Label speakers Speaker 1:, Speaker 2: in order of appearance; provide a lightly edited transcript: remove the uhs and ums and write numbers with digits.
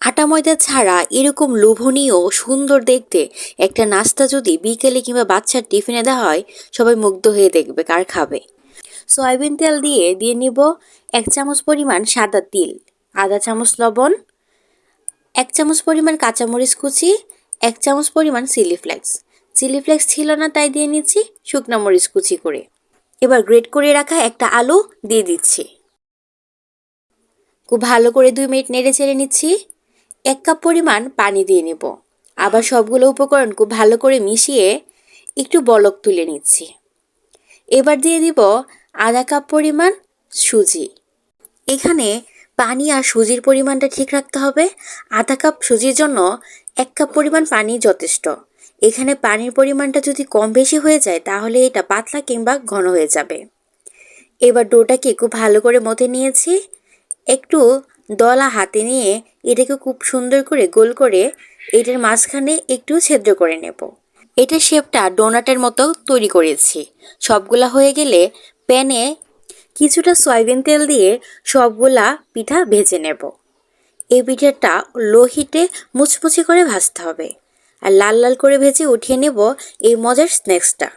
Speaker 1: আটা ময়দা ছাড়া এরকম লোভনীয় ও সুন্দর দেখতে একটা নাস্তা যদি বিকেলে কিংবা বাচ্চার টিফিনে দেওয়া হয়, সবাই মুগ্ধ হয়ে দেখবে কার খাবে। সয়াবিন তেল দিয়ে নিব 1 চামচ পরিমাণ সাদা তিল, আধা চামচ লবণ, 1 চামচ পরিমাণ কাঁচামরিচ কুচি, 1 চামচ পরিমাণ চিলি ফ্লেক্স। চিলি ফ্লেক্স ছিল না তাই দিয়ে নিচ্ছি শুকনা মরিচ কুচি করে। এবার গ্রেট করে রাখা একটা আলু দিয়ে দিচ্ছি। খুব ভালো করে 2 মিনিট নেড়ে চেড়ে নিচ্ছি। 1 কাপ পরিমাণ পানি দিয়ে নেব। আবার সবগুলো উপকরণ খুব ভালো করে মিশিয়ে একটু বলক তুলে নিচ্ছি। এবার দিয়ে দিব আধা কাপ পরিমাণ সুজি। এখানে পানি আর সুজির পরিমাণটা ঠিক রাখতে হবে। আধা কাপ সুজির জন্য 1 কাপ পরিমাণ পানি যথেষ্ট। এখানে পানির পরিমাণটা যদি কম বেশি হয়ে যায় তাহলে এটা পাতলা কিংবা ঘন হয়ে যাবে। এবার ডোটাকে খুব ভালো করে মথে নিয়েছি। একটু দলা হাতে নিয়ে এটাকে খুব সুন্দর করে গোল করে এটার মাঝখানে একটু ছিদ্র করে নেব। এটার শেপটা ডোনাটের মতো তৈরি করেছি। সবগুলা হয়ে গেলে প্যানে কিছুটা সয়াবিন তেল দিয়ে সবগুলা পিঠা ভেজে নেব। এই পিঠাটা লো হিটে মুচমুচে করে ভাজতে হবে। আর লাল লাল করে ভেজে উঠিয়ে নেব এই মজার স্ন্যাক্সটা।